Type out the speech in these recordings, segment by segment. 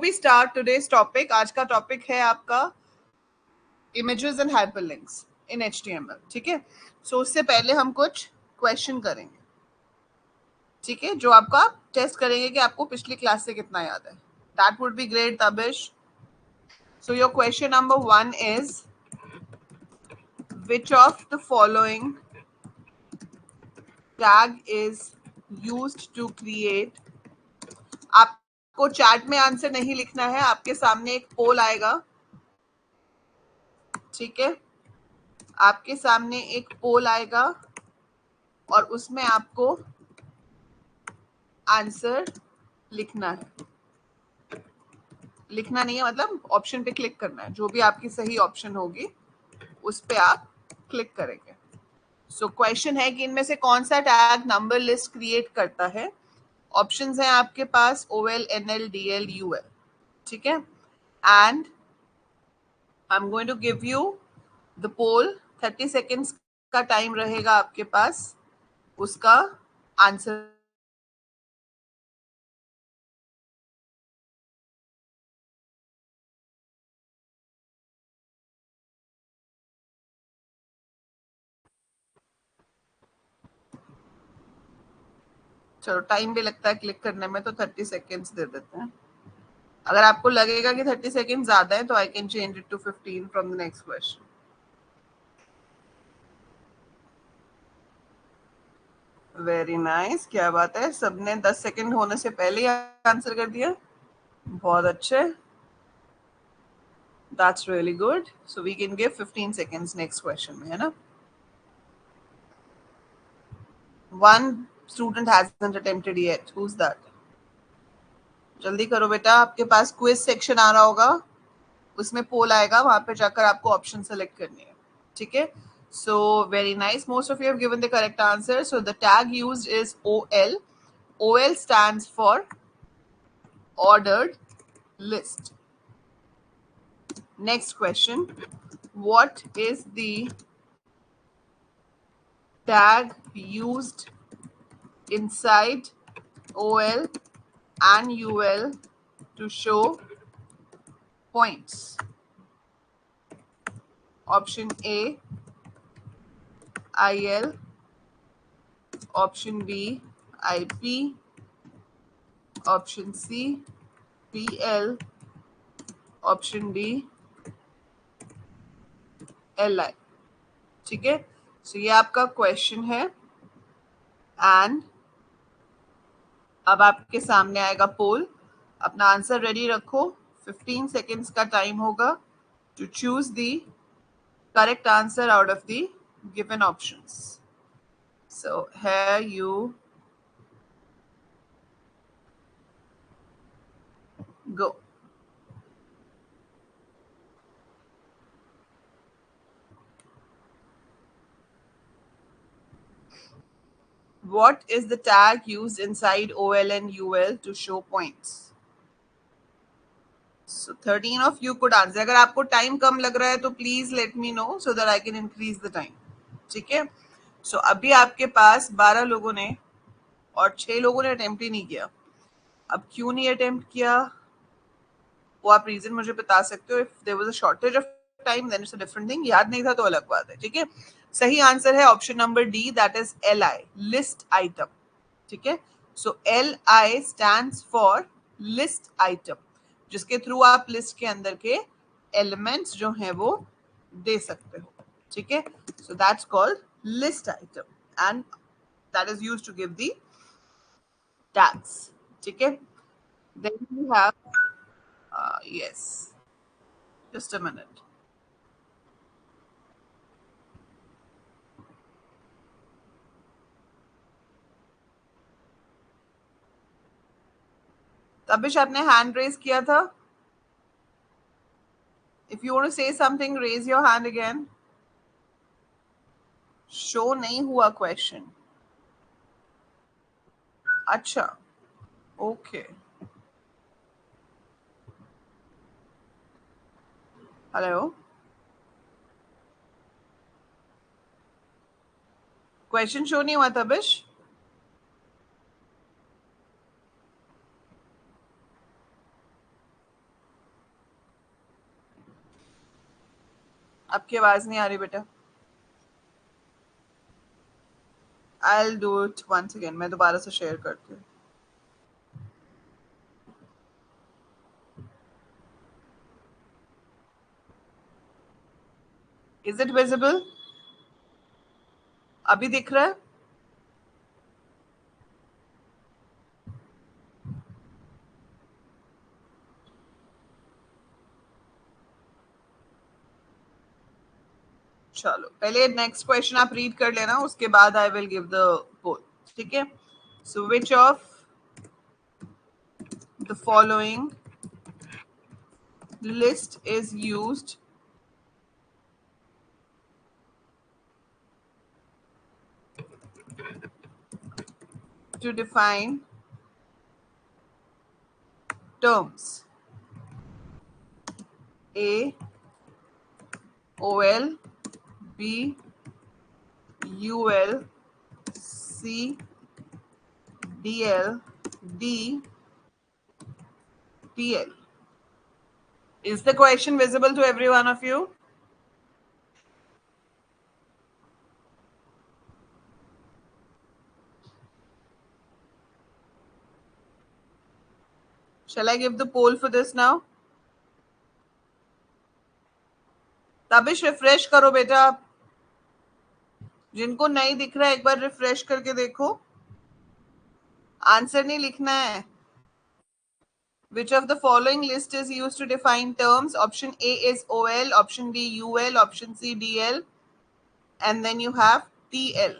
we start today's topic, आज का topic है आपका images and hyperlinks in HTML. ठीक है, सो उससे पहले हम कुछ क्वेश्चन करेंगे. ठीक है, जो आपका टेस्ट करेंगे कि आपको पिछली क्लास से कितना याद है. That would be great Tabish. So your question number 1 is which of the following tag is used to create. आपको चैट में आंसर नहीं लिखना है, आपके सामने एक पोल आएगा. ठीक है, आपके सामने एक पोल आएगा और उसमें आपको आंसर लिखना है. लिखना नहीं है मतलब ऑप्शन पे क्लिक करना है. जो भी आपकी सही ऑप्शन होगी उस पे आप क्लिक करेंगे. सो क्वेश्चन है कि इनमें से कौन सा टैग नंबर लिस्ट क्रिएट करता है. ऑप्शंस हैं आपके पास OL, NL, DL, UL. ठीक है, and I am going to give you the poll. 30 seconds का टाइम रहेगा आपके पास उसका आंसर. चलो, टाइम भी लगता है क्लिक करने में, तो 30 सेकेंड्स दे देते हैं. अगर आपको लगेगा कि 30 सेकेंड ज्यादा है तो I can change it to 15 from the next question. Very nice, क्या बात है, सबने 10 सेकेंड होने से पहले ही आंसर कर दिया. बहुत अच्छे, that's really good. So we can give 15 seconds next question में, है ना. One student hasn't attempted yet. Who is that? जल्दी करो बेटा, आपके पास क्विज सेक्शन आ रहा होगा, उसमें पोल आएगा, वहां पे जाकर आपको ऑप्शन सेलेक्ट करनी है. ठीक है, so very nice, most of you have given the correct answer. So the tag used is OL. OL stands for ordered list. Next question, what is the tag used inside OL and UL to show points? Option A, IL. Option B, IP. Option C, PL. Option D, LI. ठीक है, सो ये आपका question है and अब आपके सामने आएगा पोल. अपना आंसर रेडी रखो. 15 सेकेंड्स का टाइम होगा to choose the correct answer out of the given options. So here you go. What is the tag used inside OL and UL to show points? So 13 of you could answer. अगर आपको time कम लग रहा है तो please let me know so that I can increase the time. ठीक है, सो अभी आपके पास 12 लोगों ने और 6 लोगों ने अटेम्प्ट ही नहीं किया. अब क्यों नहीं अटेम्प्ट किया वो आप रीजन मुझे बता सकते हो. If there was a shortage of time then it's a different thing. याद नहीं था तो अलग बात है. ठीक है, सही आंसर है option number D, that is LI, list item. ठीक है, सो LI stands for list item, जिसके थ्रू आप लिस्ट के अंदर के एलिमेंट्स जो हैं वो दे सकते हो. ठीक है, so that's called list item and that is used to give the tags. ठीक है, then we have yes, just a minute. Tabish, आपने हैंड रेज किया था. If you want to say something raise your hand again. Show नहीं हुआ question. अच्छा, okay. Hello, question show नहीं हुआ तबिश. आपकी आवाज नहीं आ रही बेटा. I'll do it once again. मैं दोबारा से शेयर करती हूँ. Is it visible? अभी दिख रहा है? चलो पहले नेक्स्ट क्वेश्चन आप रीड कर लेना, उसके बाद I will give the poll. ठीक है. So which of the following list is used to define terms? A. OL. B. UL. C. DL. D. TL. Is the question visible to every one of you? Shall I give the poll for this now? Tabish refresh करो बेटा. जिनको नहीं दिख रहा है एक बार refresh करके देखो. आंसर नहीं लिखना है. Which of the following list is used to define terms? Option A is OL, option B UL, option C DL, and then you have TL.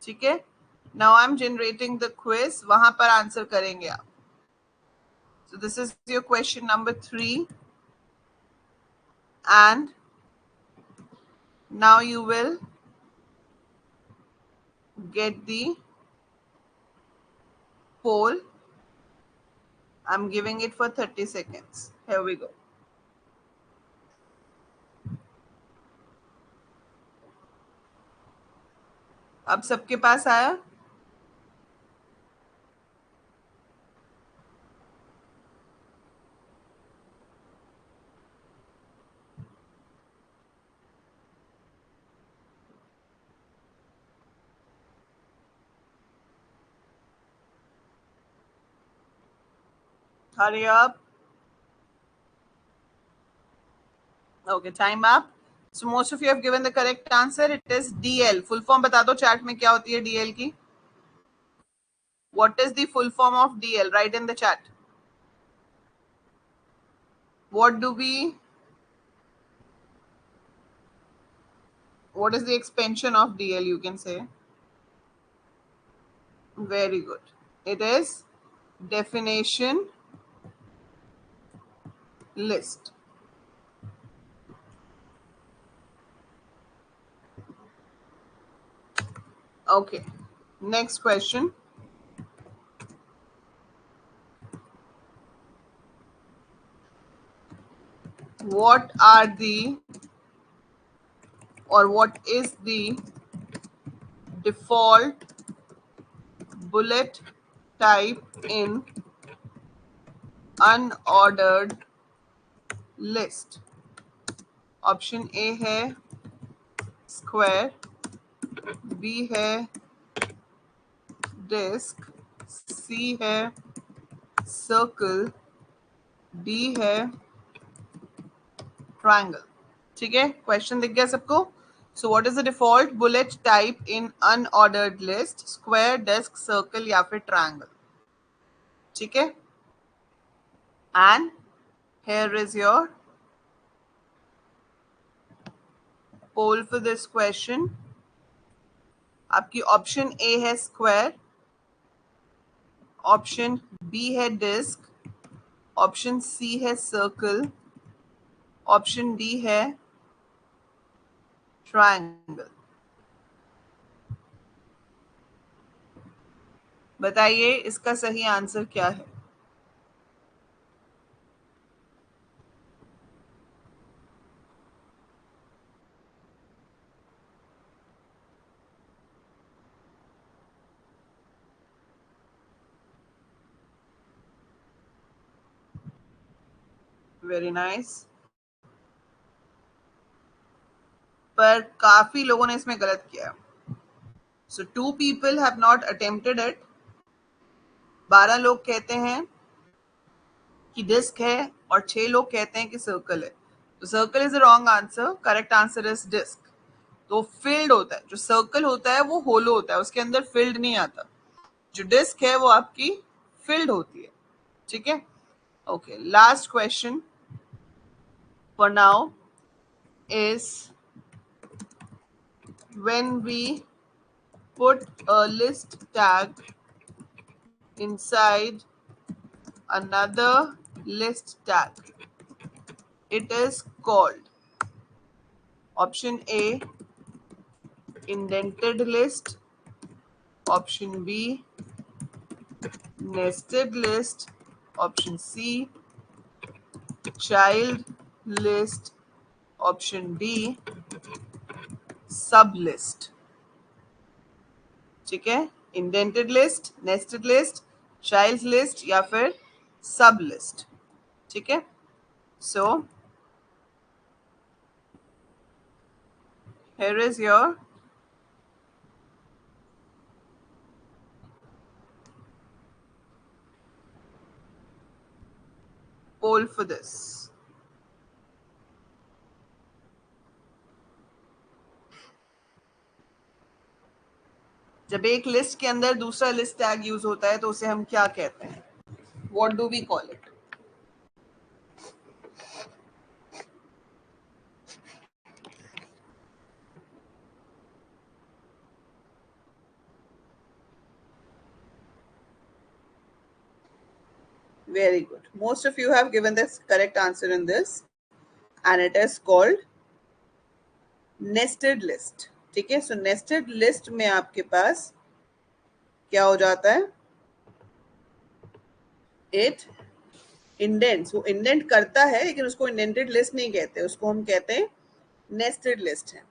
ठीक है. Now I'm generating the quiz. वहां पर answer करेंगे आप. So this is your question number 3, and now you will get the poll. I'm giving it for 30 seconds. Here we go. अब सबके पास आया? Hurry up. Okay, time up. So most of you have given the correct answer. It is DL. Full form बता दो chat में क्या होती है DL की? What is the full form of DL? Write in the chat. What is the expansion of DL, you can say? Very good. It is definition list. Okay. Next question. What is the default bullet type in unordered list? Option A है square, B है disk, C है circle, D है triangle. ठीक है. Question दिख गया सबको? So what is the default bullet type in unordered list? Square, disc, circle या फिर ट्रायंगल? ठीक है. And here is your poll for this question. आपकी ऑप्शन ए है स्क्वायर, ऑप्शन बी है डिस्क, ऑप्शन सी है सर्कल, ऑप्शन डी है ट्रायंगल. बताइए इसका सही आंसर क्या है? Very nice. पर काफी लोगों ने इसमें गलत किया। सो 2 people have not attempted it। 12 लोग कहते हैं कि डिस्क है और 6 लोग कहते हैं कि सर्कल है। तो circle is the wrong answer, correct answer is disc. तो फिल्ड होता है, जो सर्कल होता है वो होलो होता है, उसके अंदर फिल्ड नहीं आता। जो डिस्क है वो आपकी फिल्ड होती है। ठीक है, okay. Last question for now is when we put a list tag inside another list tag, it is called option A indented list, option B nested list, option C child list, option D sub list. ठीक है, indented list, nested list, child list या फिर sub list. ठीक है, so here is your poll for this. जब एक list के अंदर दूसरा लिस्ट टैग यूज होता है तो उसे हम क्या कहते हैं? What do we call it? Very good. Most of you have given the correct answer in this, and it is called nested list. ठीक है, so nested list में आपके पास क्या हो जाता है? It indents, वो इंडेंट करता है लेकिन उसको इंडेंटेड लिस्ट नहीं कहते, उसको हम कहते हैं नेस्टेड लिस्ट है।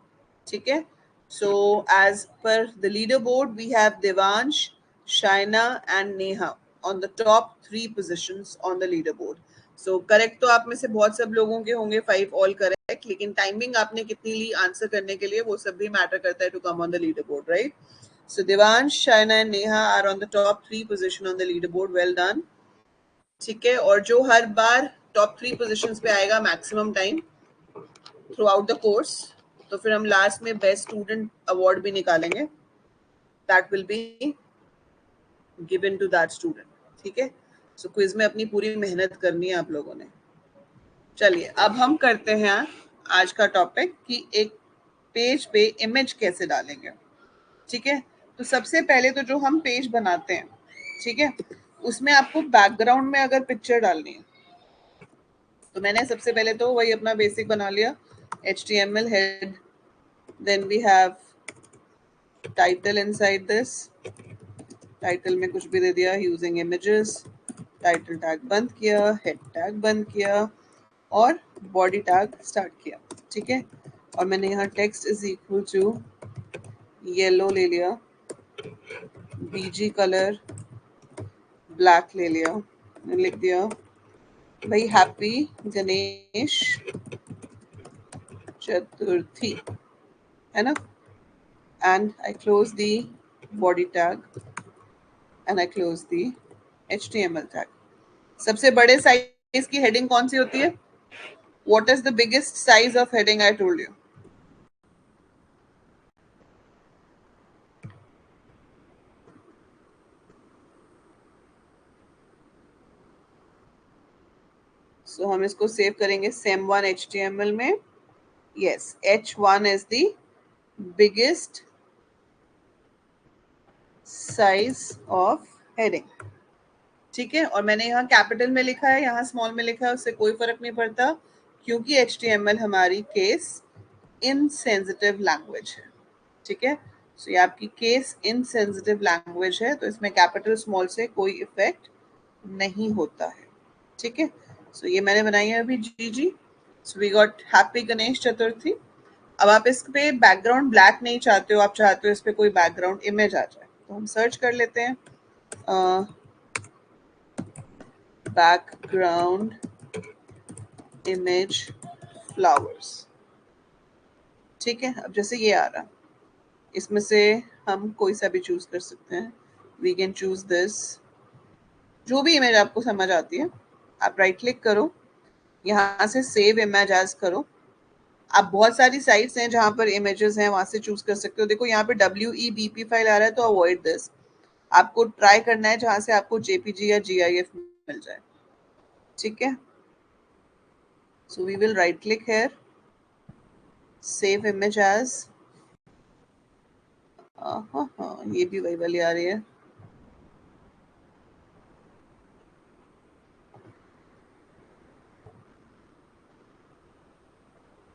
ठीक है, so as per the leader board we have Devansh, Shaina and Neha on the top 3 positions on the leader board. So correct तो आप में से बहुत सब लोगों के होंगे, 5 ऑल करेक्ट, लेकिन टाइमिंग आपने कितनी ली आंसर करने के लिए वो सब भी मैटर करता है to come on the leader board, right? So Devansh, Shaina and Neha are on the top 3 position on the leader board, well done. ठीक है, और जो हर बार टॉप 3 पोजीशंस पे आएगा maximum time through out the course, तो फिर हम लास्ट में बेस्ट स्टूडेंट अवार्ड भी निकालेंगे, that will be given to that student. ठीक है, सो क्विज में अपनी पूरी मेहनत करनी है आप लोगों ने। चलिए अब हम करते हैं आज का टॉपिक कि एक पेज पे इमेज कैसे डालेंगे। ठीक है, तो सबसे पहले तो जो हम पेज बनाते हैं, ठीक है, उसमें आपको बैकग्राउंड में अगर पिक्चर डालनी है तो मैंने सबसे पहले तो वही अपना बेसिक बना लिया, HTML head, then we have title inside this, title में कुछ भी दे दिया यूजिंग इमेजेस, टाइटल टैग बंद किया, हेड टैग बंद किया और बॉडी टैग स्टार्ट किया। ठीक है, और मैंने यहाँ text is equal to yellow ले लिया, बीजी कलर ब्लैक ले लिया, मैंने लिख दिया भाई हैप्पी गणेश चतुर्थी, है ना, and I close the body tag and I close the HTML tag. सबसे बड़े साइज की हेडिंग कौन सी होती है? What is the biggest size of heading I told you? So हम इसको सेव करेंगे sem1 HTML में। Yes, H1 is the biggest size of heading। ठीक है, और मैंने यहाँ कैपिटल में लिखा है, यहाँ स्मॉल में लिखा है, उससे कोई फर्क नहीं पड़ता क्योंकि HTML हमारी केस इनसेंसिटिव लैंग्वेज है। ठीक है, सो ये आपकी केस इनसेंसिटिव लैंग्वेज है, तो इसमें कैपिटल स्मॉल से कोई इफेक्ट नहीं होता है। ठीक है, सो ये मैंने बनाई है अभी जी। So we got happy Ganesh Chaturthi. अब आप इस पे बैकग्राउंड ब्लैक नहीं चाहते हो, आप चाहते हो इस पे कोई बैकग्राउंड इमेज आ जाए, तो हम सर्च कर लेते हैं बैकग्राउंड इमेज फ्लावर्स। ठीक है, अब जैसे ये आ रहा, इसमें से हम कोई सा भी चूज कर सकते हैं। वी कैन चूज दिस, जो भी इमेज आपको समझ आती है। आप राइट क्लिक करो, यहाँ से सेव इमेज एज करो। आप बहुत सारी साइट्स हैं जहां पर इमेजेस हैं, वहां से चूज कर सकते हो। देखो यहाँ पे WEBP फाइल आ रहा है, तो अवॉइड दिस। आपको ट्राई करना है जहां से आपको JPG या GIF मिल जाए। ठीक है, so we will right click here, save image as. हाँ, ये भी वही वाली आ रही है।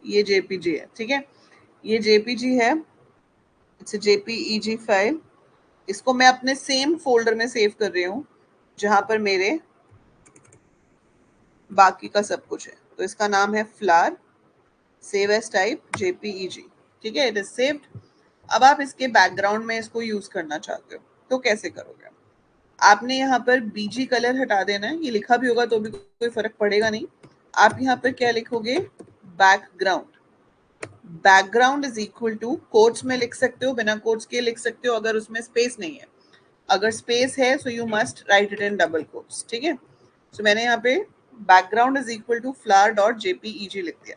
ये JPG है, ठीक है, ये JPG है, इट्स JPEG फाइल। इसको मैं अपने सेम फोल्डर में सेव कर रही हूँ जहां पर मेरे बाकी का सब कुछ है। तो इसका नाम है flower, save as type JPEG। ठीक है, इट इज सेव्ड। अब आप इसके बैकग्राउंड में इसको यूज करना चाहते हो तो कैसे करोगे? आपने यहाँ पर BG कलर हटा देना है। ये लिखा भी होगा तो भी कोई फर्क पड़ेगा नहीं। आप यहाँ पर क्या लिखोगे? Background. Background is equal to, quotes में लिख सकते हो, बिना कोट्स के लिख सकते हो अगर उसमें स्पेस नहीं है। अगर स्पेस है so you must write it in double quotes. ठीक है, सो मैंने यहाँ पे background is equal to flower.jpeg लिख दिया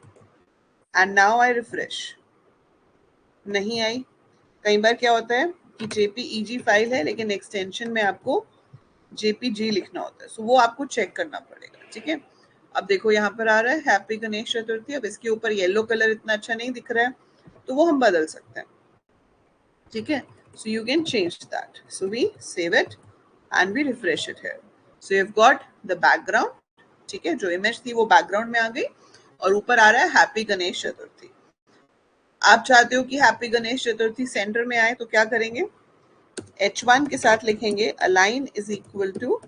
एंड नाउ आई रिफ्रेश। नहीं आई। कई बार क्या होता है कि JPEG फाइल है लेकिन एक्सटेंशन में आपको JPG लिखना होता है, सो वो आपको चेक करना पड़ेगा। ठीक है, अब देखो यहाँ पर आ रहा है हैप्पी गणेश चतुर्थी। अब इसके ऊपर येलो कलर इतना अच्छा नहीं दिख रहा है, तो वो हम बदल सकते हैं। ठीक है, so you can change that. So we save it and we refresh it here. So you have got the background. ठीक है, जो इमेज थी वो बैकग्राउंड में आ गई और ऊपर आ रहा है हैप्पी गणेश चतुर्थी। आप चाहते हो कि हैप्पी गणेश चतुर्थी सेंटर में आए, तो क्या करेंगे? H1 के साथ लिखेंगे align is equal to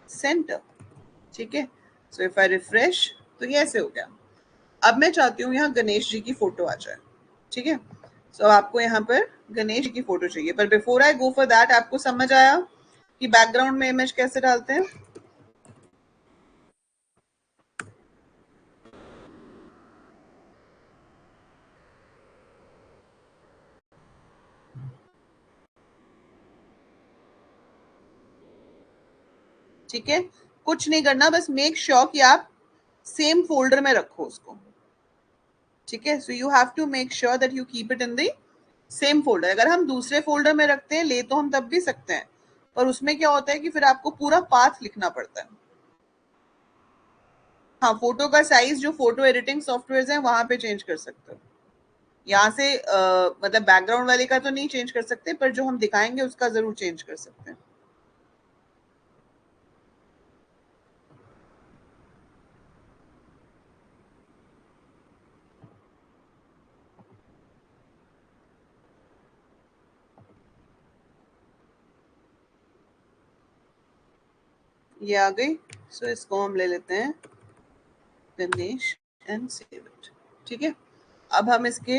centre. ठीक है, सो इफ आई रिफ्रेश तो ये ऐसे हो गया। अब मैं चाहती हूँ यहाँ गणेश जी की फोटो आ जाए। ठीक है, सो आपको यहाँ पर गणेश जी की फोटो चाहिए, पर before I go for that, आपको समझ आया कि बैकग्राउंड में इमेज कैसे डालते हैं? ठीक है, कुछ नहीं करना, बस मेक श्योर कि आप सेम फोल्डर में रखो उसको। ठीक है, so you have to make sure that you keep it in the same folder. अगर हम दूसरे फोल्डर में रखते हैं, ले तो हम तब भी सकते हैं, पर उसमें क्या होता है कि फिर आपको पूरा पाथ लिखना पड़ता है। हाँ, फोटो का साइज जो फोटो एडिटिंग सॉफ्टवेयर हैं वहां पे चेंज कर सकते हो। यहाँ से मतलब बैकग्राउंड वाले का तो नहीं चेंज कर सकते, पर जो हम दिखाएंगे उसका जरूर चेंज कर सकते हैं। ये आ गई, सो इसको हम ले लेते हैं गणेश एंड सेव इट। ठीक है, अब हम इसके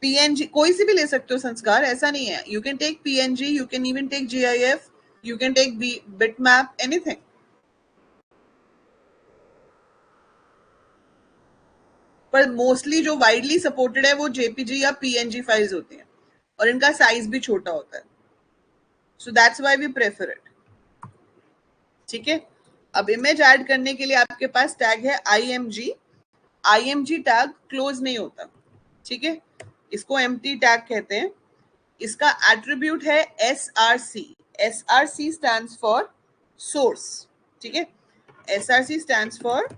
PNG कोई सी भी ले सकते हो संस्कार, ऐसा नहीं है। You can take PNG, you can even take GIF, you can take bitmap, anything. पर मोस्टली जो वाइडली सपोर्टेड है वो JPG या PNG फाइल्स होती हैं और इनका साइज भी छोटा होता है, so that's why we prefer it. ठीक है, अब इमेज ऐड करने के लिए आपके पास टैग है IMG। IMG टैग क्लोज नहीं होता। ठीक है, इसको एम्प्टी टैग कहते हैं। इसका एट्रीब्यूट है SRC। SRC stands for source. ठीक है, SRC स्टैंड्स फॉर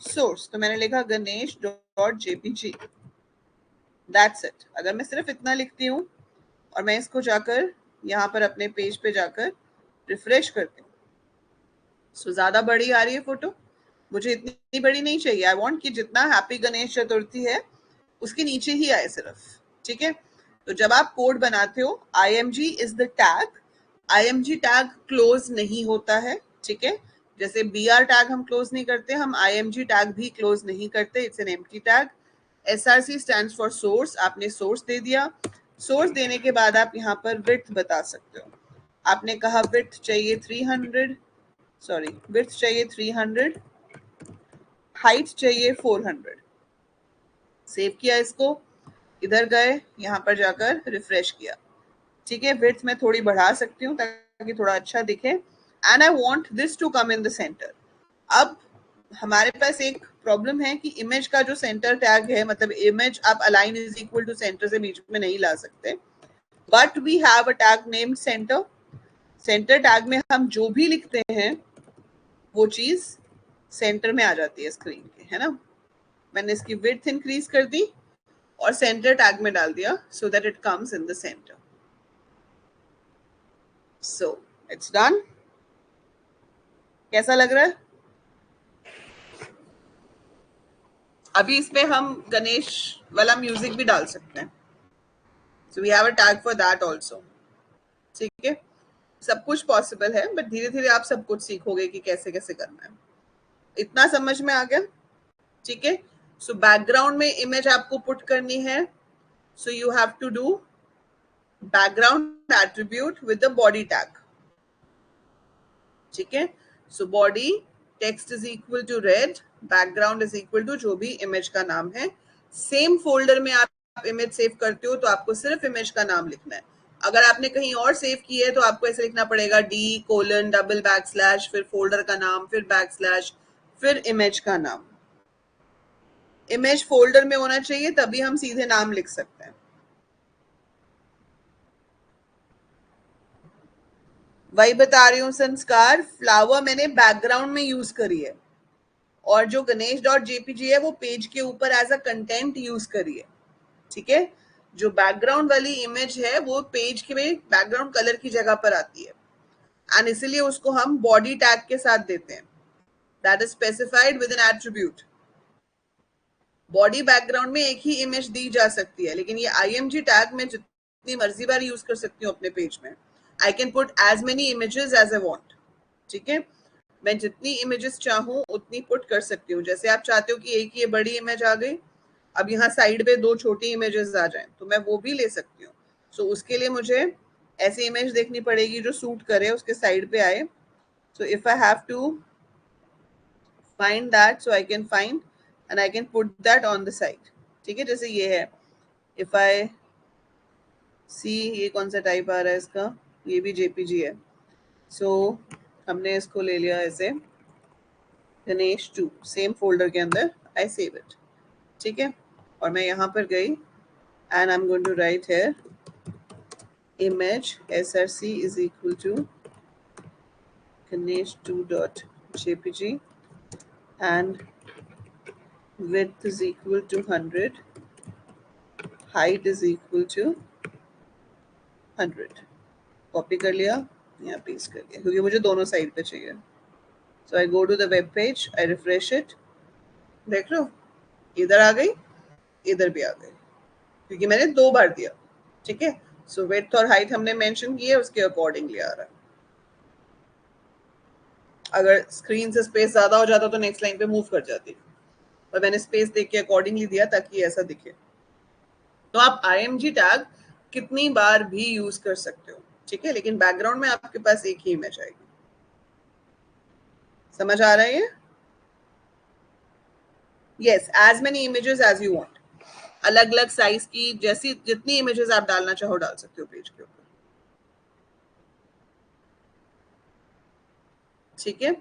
सोर्स। तो मैंने लिखा ganesh.jpg, दैट्स इट। अगर मैं सिर्फ इतना लिखती हूँ और मैं इसको जाकर यहाँ पर अपने पेज पे जाकर रिफ्रेश करती हूँ, सो ज्यादा बड़ी आ रही है फोटो। मुझे इतनी बड़ी नहीं चाहिए। आई वांट कि जितना हैप्पी गणेश चतुर्थी है उसके नीचे ही आए सिर्फ। ठीक है, तो जब आप कोड बनाते हो, IMG is the tag. IMG tag close नहीं होता है। ठीक है, जैसे BR टैग हम क्लोज नहीं करते, हम IMG टैग भी क्लोज नहीं करते। It's an empty tag. SRC stands for source. आपने सोर्स दे दिया। सोर्स देने के बाद आप यहाँ पर विड्थ बता सकते हो। आपने कहा विड्थ चाहिए 300, सॉरी विड्थ चाहिए 300, हाइट चाहिए 400। सेव किया इसको, इधर गए, यहाँ पर जाकर रिफ्रेश किया, ठीक है। विड्थ मैं थोड़ी बढ़ा सकती हूँ ताकि थोड़ा अच्छा दिखे, and I want this to come in the centre. अब हमारे पास एक प्रॉब्लम है कि इमेज का जो सेंटर टैग है, मतलब इमेज आप align is equal to centre से बीच में नहीं ला सकते, but we have a tag named centre. Centre tag में हम जो भी लिखते हैं वो चीज सेंटर में आ जाती है स्क्रीन के, है ना। मैंने इसकी विड्थ इंक्रीज कर दी और सेंटर टैग में डाल दिया so that it comes in the centre. So it's done. कैसा लग रहा है? अभी इसमें हम गणेश वाला म्यूजिक भी डाल सकते हैं, so we have a tag for that also, ठीक है। सब कुछ पॉसिबल है, बट धीरे धीरे आप सब कुछ सीखोगे कि कैसे कैसे करना है। इतना समझ में आ गया, ठीक है। सो बैकग्राउंड में इमेज आपको पुट करनी है, so you have to do background attribute with the body tag, ठीक है। So body text is equal to red, background is equal to जो भी इमेज का नाम है। सेम फोल्डर में आप इमेज सेव करते हो तो आपको सिर्फ इमेज का नाम लिखना है। अगर आपने कहीं और सेव की है तो आपको ऐसे लिखना पड़ेगा D:\, फिर फोल्डर का नाम, फिर बैकस्लैश, फिर इमेज का नाम। इमेज फोल्डर में होना चाहिए, तभी हम सीधे नाम लिख सकते हैं। वही बता रही हूँ संस्कार, फ्लावर मैंने बैकग्राउंड में यूज करी है, और जो गणेश.jpg है वो पेज के ऊपर एज अ कंटेंट यूज करी है, ठीक है। जो बैकग्राउंड वाली इमेज है वो पेज के बैकग्राउंड कलर की जगह पर आती है, एंड इसीलिए उसको हम बॉडी टैग के साथ देते हैं, that is specified with N attribute. Body background में एक ही इमेज दी जा सकती है, लेकिन ये img टैग में जितनी मर्जी बार यूज कर सकती हूँ अपने पेज में। I can put as many images as I want, ठीक है। मैं जितनी इमेजेस चाहूँ उतनी पुट कर सकती हूँ। जैसे आप चाहते हो कि एक ये बड़ी इमेज आ गई, अब यहाँ साइड पे 2 छोटी इमेजेस आ जाएं, तो मैं वो भी ले सकती हूँ। सो उसके लिए मुझे ऐसी इमेज देखनी पड़ेगी जो सूट करे, उसके साइड पे आए। So if I have to find that, so I can find and I can put that on the side, ठीक है। जैसे ये है, if I see, ये कौन सा टाइप आ रहा है इसका, ये भी JPG है। so हमने इसको ले लिया ऐसे गणेश 2, सेम फोल्डर के अंदर I save it, ठीक है। और मैं यहाँ पर गई and I'm going to write here image src is equal to ganesh2.jpg and width is equal to 100, height is equal to 100। Copy कर लिया, यहाँ पेस्ट कर लिया, क्योंकि मुझे दोनों साइड पे चाहिए। So I go to the web page, I refresh it, देख लो इधर आ गई, इधर भी आ गई, क्योंकि मैंने 2 बार दिया, ठीक है। सो विड्थ और हाइट हमने मेंशन किए, उसके अकॉर्डिंगली आ रहा है। अगर स्क्रीन से स्पेस ज्यादा हो जाता तो नेक्स्ट लाइन पे मूव कर जाती, और मैंने स्पेस देख के अकॉर्डिंगली दिया ताकि ऐसा दिखे। तो आप img टैग कितनी बार भी यूज कर सकते हो, ठीक है, लेकिन बैकग्राउंड में आपके पास एक ही इमेज आएगी। समझ आ रहा है ये? Yes, as many images as you want, अलग अलग साइज की जैसी जितनी इमेजेस आप डालना चाहो डाल सकते हो पेज के ऊपर, ठीक है।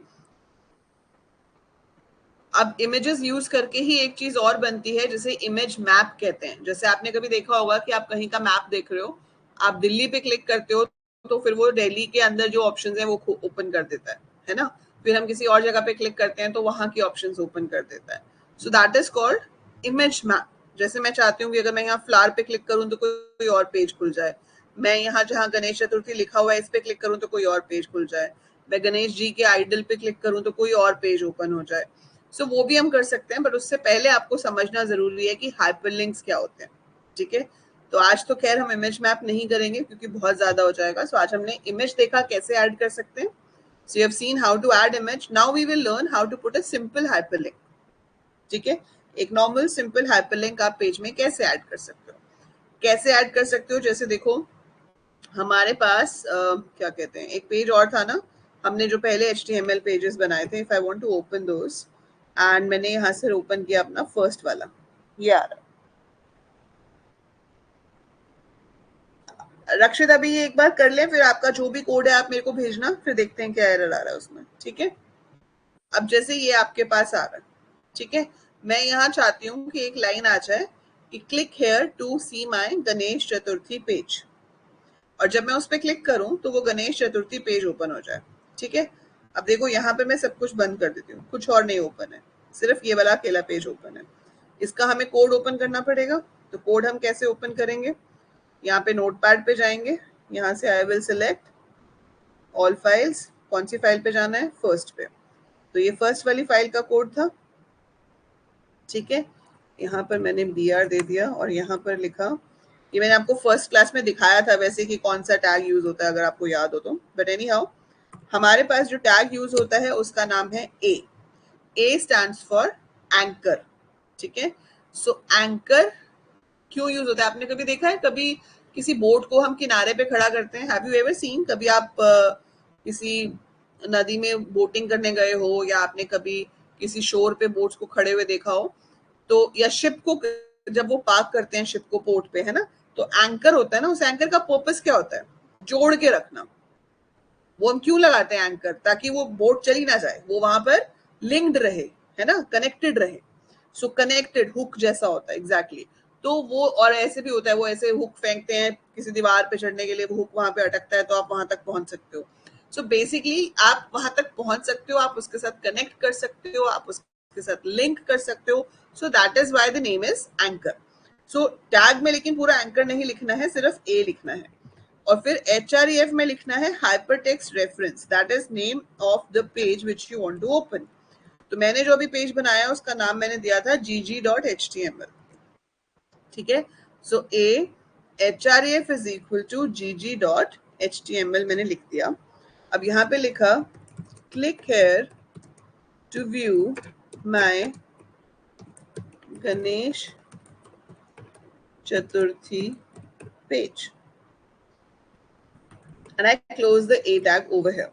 अब इमेजेस यूज करके ही एक चीज और बनती है जिसे इमेज मैप कहते हैं। जैसे आपने कभी देखा होगा कि आप कहीं का मैप देख रहे हो, आप दिल्ली पे क्लिक करते हो तो फिर वो दिल्ली के अंदर जो ऑप्शंस है वो ओपन कर देता है ना। फिर हम किसी और जगह पे क्लिक करते हैं तो वहां की ऑप्शंस ओपन कर देता है। So that is called image map. जैसे मैं चाहती हूँ कि अगर मैं यहाँ फ्लावर पे क्लिक करूँ तो कोई और पेज खुल जाए, मैं यहाँ जहाँ गणेश चतुर्थी लिखा हुआ है इस पे क्लिक करूँ तो कोई और पेज खुल जाए, मैं गणेश जी के आइडल पे क्लिक करूँ तो कोई और पेज ओपन हो जाए। सो वो भी हम कर सकते हैं, बट उससे पहले आपको समझना जरूरी है कि हाइपरलिंक्स क्या होते हैं, ठीक है। तो आज तो खैर हम इमेज मैप नहीं करेंगे क्योंकि बहुत ज्यादा हो जाएगा। सो आज हमने इमेज देखा कैसे ऐड कर सकते हैं। So you have seen how to add image, now we will learn how to put a simple hyperlink, ठीक है। एक नॉर्मल सिंपल हाइपरलिंक आप पेज में कैसे ऐड कर सकते हो, कैसे ऐड कर सकते हो। जैसे देखो हमारे पास क्या कहते हैं, एक पेज और था ना, हमने जो पहले HTML पेजेस बनाए थे। If I want to open those, and मैंने यहाँ से ओपन किया अपना फर्स्ट वाला, ये आ रहा है, रक्षित अभी ये एक बार कर लें, फिर आपका जो भी कोड है आप मेरे को भेजना, फिर देखते हैं क्या एरर आ रहा है उसमें। ठीक है, अब जैसे ये आपके पास आ रहा है, ठीक है, मैं यहाँ चाहती हूँ कि एक लाइन आ जाए कि click here to see my Ganesh Chaturthi page, और जब मैं उस पर क्लिक करूं तो वो गणेश चतुर्थी पेज ओपन हो जाए। ठीक है, अब देखो यहाँ पे मैं सब कुछ बंद कर देती हूँ, कुछ और नहीं ओपन है, सिर्फ ये वाला अकेला पेज ओपन है। इसका हमें कोड ओपन करना पड़ेगा, तो कोड हम कैसे ओपन करेंगे? यहाँ पे नोटपैड पे जाएंगे, यहाँ से I will select all files, कौन सी फाइल पे जाना है? फर्स्ट पे। तो ये फर्स्ट वाली फाइल का कोड था। ठीक है, यहाँ पर मैंने br दे दिया और यहाँ पर लिखा, ये मैंने आपको फर्स्ट क्लास में दिखाया था वैसे कि कौन सा टैग यूज होता है, अगर आपको याद हो तो, बट एनी हाउ हमारे पास जो टैग यूज होता है उसका नाम है ए स्टैंड्स फॉर एंकर। ठीक है, सो एंकर क्यों यूज होता है? आपने कभी देखा है, कभी किसी बोट को हम किनारे पे खड़ा करते हैं? Have you ever seen? कभी आप किसी नदी में बोटिंग करने गए हो, या आपने कभी किसी शोर पे बोट्स को खड़े हुए देखा हो, तो या शिप को जब वो पार्क करते हैं शिप को पोर्ट पे, है ना, तो एंकर होता है ना, उस एंकर का पर्पस क्या होता है? जोड़ के रखना। वो हम क्यों लगाते हैं एंकर? ताकि वो बोट चली ना जाए, वो वहां पर लिंक्ड रहे, है ना, कनेक्टेड रहे। सो कनेक्टेड हुक जैसा होता है एग्जैक्टली exactly. तो वो, और ऐसे भी होता है, वो ऐसे हुक फेंकते हैं किसी दीवार पे चढ़ने के लिए, वो हुक वहां पे अटकता है तो आप वहां तक पहुंच सकते हो। सो बेसिकली आप वहां तक पहुंच सकते हो, आप उसके साथ कनेक्ट कर सकते हो, आप उसके साथ लिंक कर सकते हो। So that is why the name is anchor. So tag में लेकिन पूरा एंकर नहीं लिखना है, सिर्फ ए लिखना है। और फिर href में लिखना है hypertext reference, that is name of the page which you want to open. तो मैंने जो अभी पेज बनाया उसका नाम मैंने दिया था gg.html। ठीक है, so a href is equal to gg.html मैंने लिख दिया। अब यहाँ पे लिखा click here to view my Ganesh Chaturthi page, and I close the A tag over here.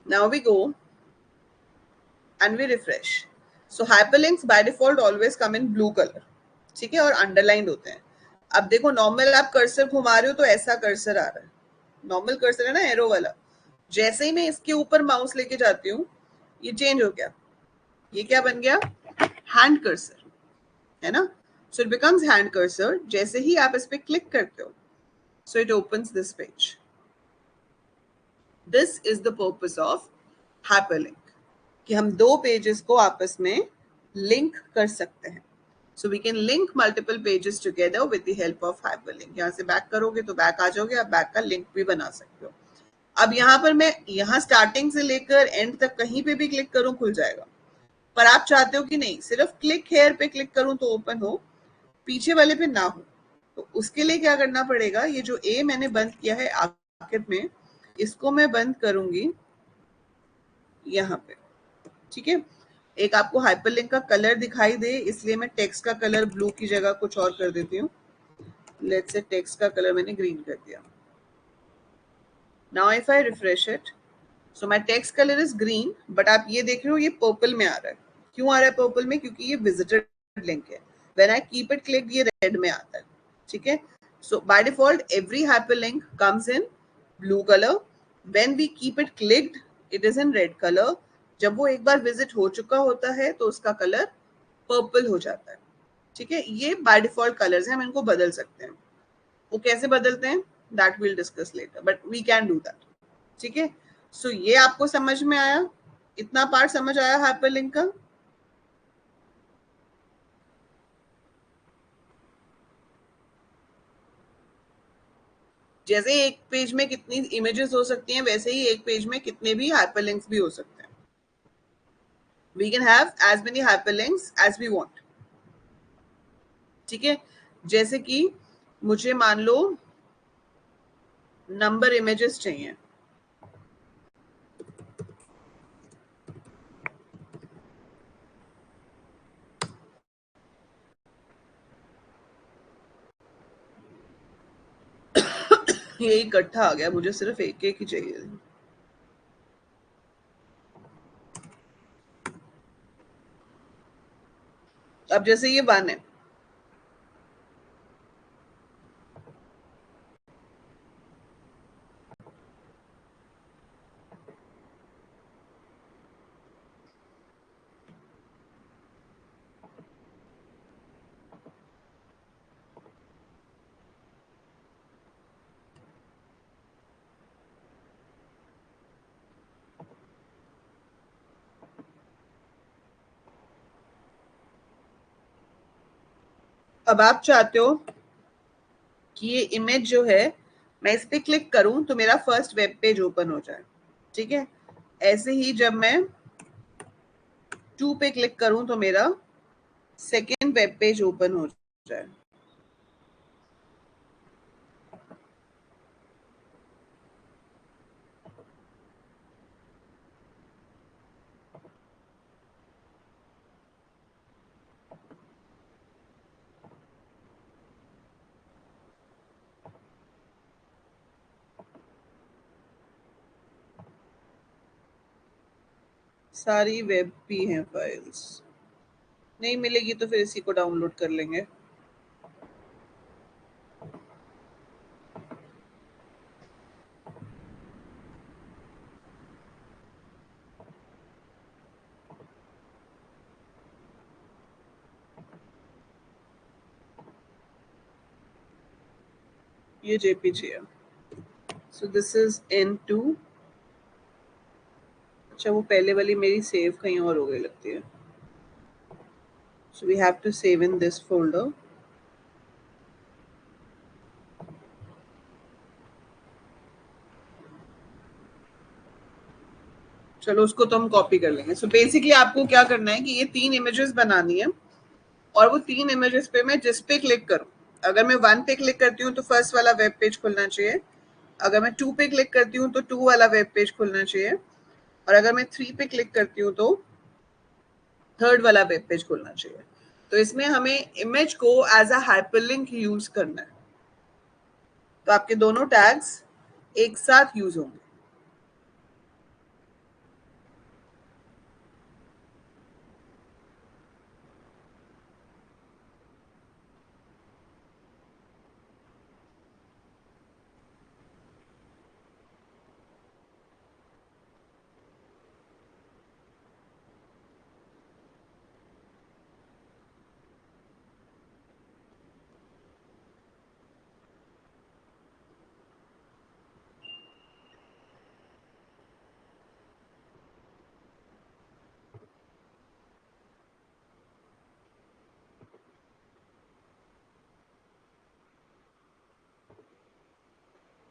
Now we go and we refresh. So hyperlinks by default always come in blue color, ठीक है, और अंडरलाइंड होते हैं। अब देखो नॉर्मल आप cursor घुमा रहे हो तो ऐसा कर्सर आ रहा है, नॉर्मल कर्सर है ना, एरो वाला। जैसे ही मैं इसके ऊपर माउस लेके जाती हूँ ये चेंज हो गया, ये क्या बन गया? हैंड कर्सर, है ना। So it becomes hand cursor जैसे ही आप इस पे क्लिक करते हो, so it opens this page. This is the purpose of hyperlink, कि हम दो पेजेस को आपस में लिंक कर सकते हैं। So we can link multiple pages together with the help of hyperlink. यहाँ से बैक करोगे तो बैक आ जाओगे, आप बैक का लिंक भी बना सकते हो। अब यहाँ पर मैं यहाँ स्टार्टिंग से लेकर एंड तक कहीं पे भी क्लिक करूं खुल जाएगा, पर आप चाहते हो कि नहीं सिर्फ क्लिक हेयर पे क्लिक करूं तो ओपन हो, पीछे वाले पे ना हो। तो उसके लिए क्या करना पड़ेगा? ये जो ए मैंने बंद किया है आखिर में, इसको मैं बंद करूंगी यहाँ पे। ठीक है, एक आपको हाइपरलिंक का कलर दिखाई दे इसलिए मैं टेक्स्ट का कलर ब्लू की जगह कुछ और कर देती हूँ। लेट्स से टेक्स्ट का कलर मैंने ग्रीन कर दिया। Now if I refresh it, so my text colour is green, but आप ये देख रहे हो ये पर्पल में आ रहा है। क्यों आ रहा है पर्पल में? क्योंकि ये विजिटेड लिंक है। When I keep it clicked ये रेड में आता है। ठीक है, so by default every hyperlink comes in blue colour, when we keep it clicked it is in red colour. जब वो एक बार विजिट हो चुका होता है तो उसका कलर पर्पल हो जाता है। ठीक है, ये बाय डिफॉल्ट कलर्स हैं, हम इनको बदल सकते हैं। वो कैसे बदलते हैं that will discuss later, but we can do that. ठीक है, सो ये आपको समझ में आया? इतना पार्ट समझ आया हाइपरलिंक का? जैसे एक पेज में कितनी इमेजेस हो सकती हैं, वैसे ही एक पेज में कितने भी हाइपरलिंक्स भी हो सकते हैं। We can have as many hyperlinks as we want. ठीक है, जैसे कि मुझे मान लो नंबर इमेजेस चाहिए, ये इकट्ठा आ गया, मुझे सिर्फ एक एक ही चाहिए। अब जैसे ये 1 है, अब आप चाहते हो कि ये इमेज जो है मैं इस पे क्लिक करूं तो मेरा फर्स्ट वेब पेज ओपन हो जाए, ठीक है। ऐसे ही जब मैं 2 पे क्लिक करूं तो मेरा सेकेंड वेब पेज ओपन हो जाए। सारी वेब भी हैं फाइल्स, नहीं मिलेगी तो फिर इसी को डाउनलोड कर लेंगे। ये जेपीजी है। So this is N2। अच्छा, वो पहले वाली मेरी सेव कहीं और हो गई लगती है। So we have to save in this folder. चलो उसको तो हम कॉपी कर लेंगे। सो बेसिकली आपको क्या करना है कि ये 3 इमेजेस बनानी है, और वो 3 इमेजेस पे मैं जिस पे क्लिक करूं, अगर मैं 1 पे क्लिक करती हूँ तो फर्स्ट वाला वेब पेज खुलना चाहिए, अगर मैं 2 पे क्लिक करती हूँ तो 2 वाला वेब पेज खुलना चाहिए, और अगर मैं 3 पे क्लिक करती हूँ तो थर्ड वाला वेब पेज खुलना चाहिए। तो इसमें हमें इमेज को एज अ हाइपरलिंक यूज करना है, तो आपके दोनों टैग्स एक साथ यूज होंगे।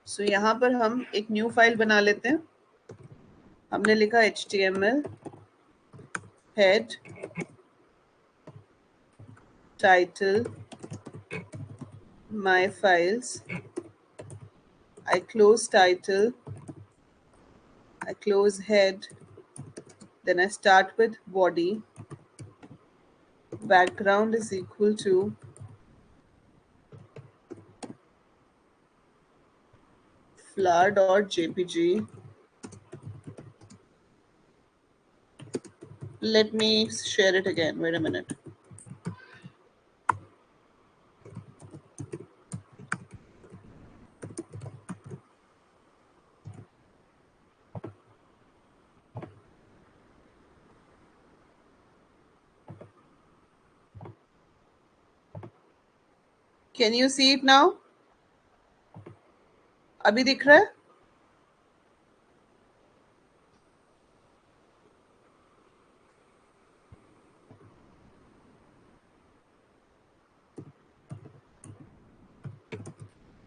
सो यहाँ पर हम एक न्यू फाइल बना लेते हैं। हमने लिखा HTML head title my files, I close title, I close head, then I start with body, background is equal to flower.jpg. Let me share it again, wait a minute. Can you see it now? अभी दिख रहा है?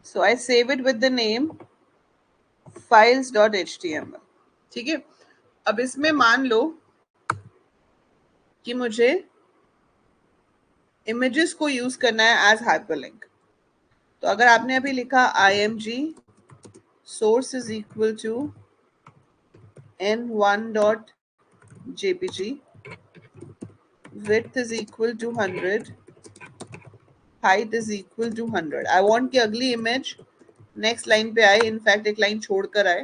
So I save it with the name files.html, ठीक है। अब इसमें मान लो कि मुझे इमेजेस को यूज करना है एज हाइपरलिंक, तो अगर आपने अभी लिखा img source is equal to n1.jpg, width is equal to 100, height is equal to 100। I want कि अगली इमेज नेक्स्ट लाइन पे आए, इनफैक्ट एक लाइन छोड़कर आए,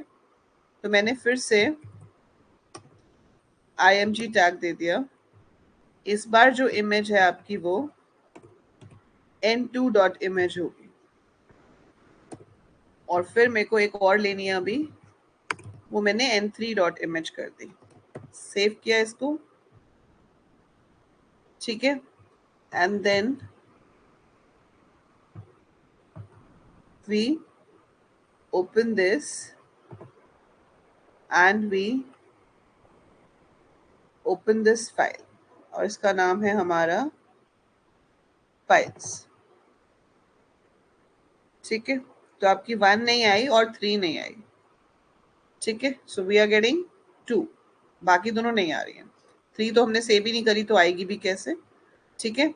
तो मैंने फिर से img टैग दे दिया। इस बार जो इमेज है आपकी वो n2.image होगी, और फिर मेरे को एक और लेनी है अभी, वो मैंने n3.image कर दी। सेव किया इसको, ठीक है। And then we open this and we open this file, और इसका नाम है हमारा files। ठीक है, तो आपकी 1 नहीं आई और 3 नहीं आई, ठीक है। सो वी आर गेटिंग 2, बाकी दोनों नहीं आ रही हैं। 3 तो हमने सेव ही नहीं करी तो आएगी भी कैसे, ठीक है।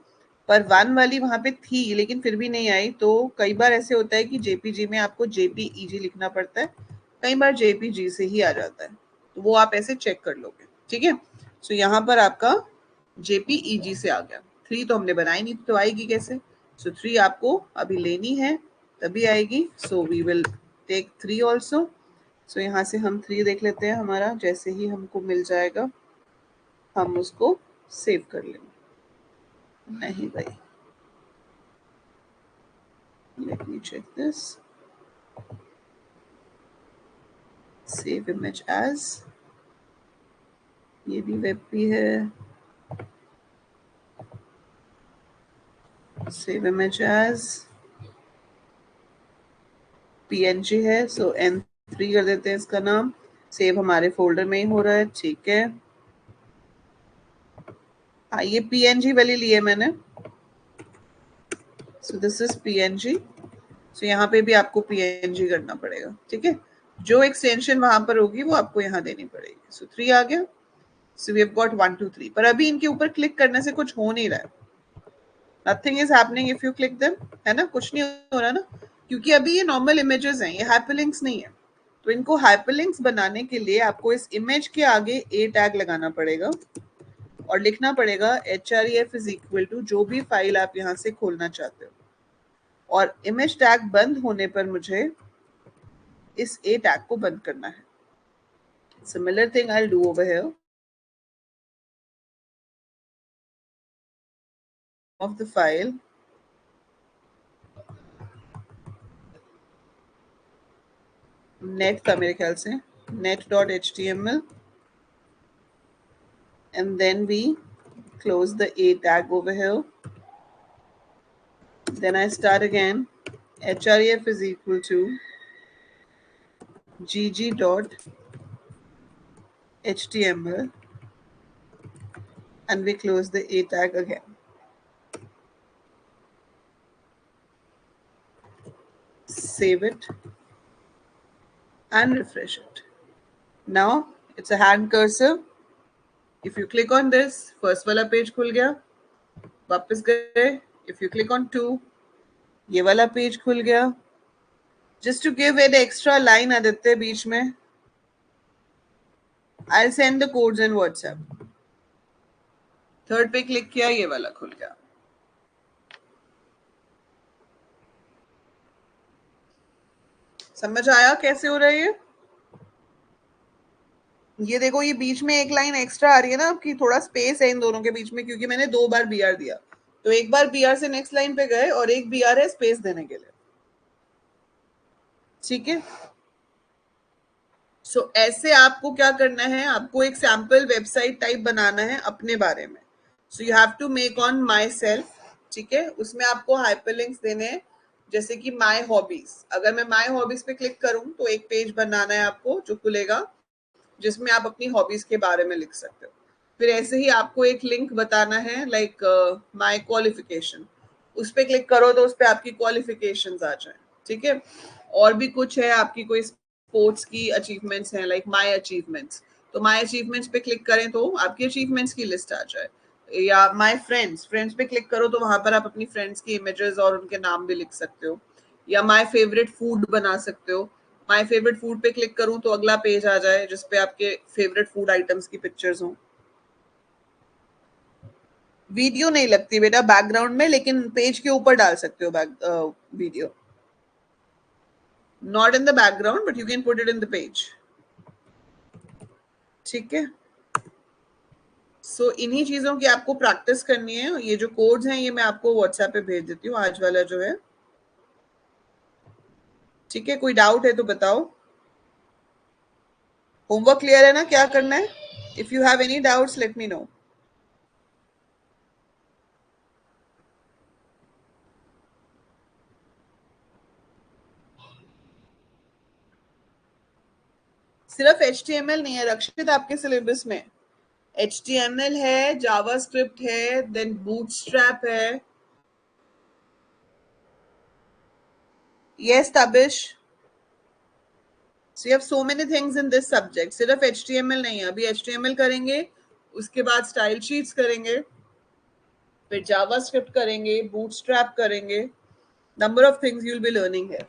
पर 1 वाली वहां पे थी लेकिन फिर भी नहीं आई। तो कई बार ऐसे होता है कि जेपीजी में आपको जेपीईजी लिखना पड़ता है, कई बार जेपीजी से ही आ जाता है, तो वो आप ऐसे चेक कर लोगे, ठीक है। सो यहाँ पर आपका जेपीईजी से आ गया। 3 तो हमने बनाई नहीं तो आएगी कैसे। सो 3 आपको अभी लेनी है तभी आएगी। So we will take 3 also. So यहाँ से हम 3 देख लेते हैं, हमारा जैसे ही हमको मिल जाएगा हम उसको सेव कर लेंगे। नहीं भाई, let me check this, save image as, ये भी वेब पे है, save image as png है। सो n3 कर देते हैं इसका नाम, सेव हमारे फोल्डर में ही हो रहा है, ठीक है। हाँ, ये png वाली ली है मैंने। So this is png। सो यहाँ पे भी आपको png करना पड़ेगा, ठीक है। जो एक्सटेंशन वहां पर होगी वो आपको यहाँ देनी पड़ेगी। सो 3 आ गया। So we have got 1 2 3। पर अभी इनके ऊपर क्लिक करने से कुछ हो नहीं रहा है, nothing is happening if you click them, है ना, कुछ नहीं हो रहा ना, क्योंकि अभी ये नॉर्मल इमेजेस हैं, ये हाइपरलिंक्स नहीं है। तो इनको हाइपरलिंक्स बनाने के लिए आपको इस इमेज के आगे ए टैग लगाना पड़ेगा और लिखना पड़ेगा href इज इक्वल टू जो भी फाइल आप यहाँ से खोलना चाहते हो, और इमेज टैग बंद होने पर मुझे इस ए टैग को बंद करना है। Similar thing I will do over here of the file, net था मेरे ख्याल से, net.html, and then we close the a tag over here. Then I start again, href is equal to gg.html, and we close the a tag again. Save it and refresh it. Now it's a hand cursor. If you click on this, first वाला page खुल गया, वापस गए, if you click on 2, ये वाला page खुल गया। Just to give it extra line Aditya बीच में, I'll send the codes in WhatsApp. Third पे क्लिक किया, ये वाला खुल गया। समझ आया कैसे हो रहा है ये देखो, ये बीच में एक लाइन एक्स्ट्रा आ रही है ना आपकी, थोड़ा स्पेस है इन दोनों के बीच में, क्योंकि मैंने 2 बार बीआर दिया। तो एक बार बीआर से नेक्स्ट लाइन पे गए और एक बीआर है स्पेस देने के लिए, ठीक है। सो ऐसे आपको क्या करना है, आपको एक सैंपल वेबसाइट टाइप बनाना है अपने बारे में। So you have to make on myself, ठीक है। उसमें आपको हाइपरलिंक्स देने हैं, जैसे कि माई हॉबीज। अगर मैं माई हॉबीज पे क्लिक करूं तो एक पेज बनाना है आपको जो खुलेगा, जिसमें आप अपनी हॉबीज के बारे में लिख सकते हो। फिर ऐसे ही आपको एक लिंक बताना है, लाइक माई क्वालिफिकेशन, उस पर क्लिक करो तो उस पर आपकी क्वालिफिकेशंस आ जाए, ठीक है। और भी कुछ है, आपकी कोई स्पोर्ट्स की अचीवमेंट्स हैं, लाइक माई अचीवमेंट्स, तो माई अचीवमेंट्स पे क्लिक करें तो आपकी अचीवमेंट्स की लिस्ट आ जाए। या माई फ्रेंड्स, फ्रेंड्स पे क्लिक करो तो वहां पर आप अपनी फ्रेंड्स की इमेजेस और उनके नाम भी लिख सकते हो। या माई फेवरेट फूड बना सकते हो, माई फेवरेट फूड पे क्लिक करूं तो अगला पेज आ जाए जिसपे आपके फेवरेट फूड आइटम्स की पिक्चर्स हों। वीडियो नहीं लगती बेटा बैकग्राउंड में, लेकिन पेज के ऊपर डाल सकते हो video, not in the background but you can put it in the page, ठीक है। सो इन्हीं चीजों की आपको प्रैक्टिस करनी है। ये जो कोड्स हैं ये मैं आपको व्हाट्सएप पे भेज देती हूँ, आज वाला जो है, ठीक है। कोई डाउट है तो बताओ। होमवर्क क्लियर है ना, क्या करना है? If you have any doubts let me know. सिर्फ HTML नहीं है रक्षित आपके सिलेबस में, HTML है, जावास्क्रिप्ट है, देन बूटस्ट्रैप है। Yes, Tabish. So you have so many things in this subject. सिर्फ HTML नहीं है, अभी HTML करेंगे, उसके बाद स्टाइल शीट्स करेंगे, फिर जावास्क्रिप्ट करेंगे, बूटस्ट्रैप करेंगे. Number of things you'll be learning here.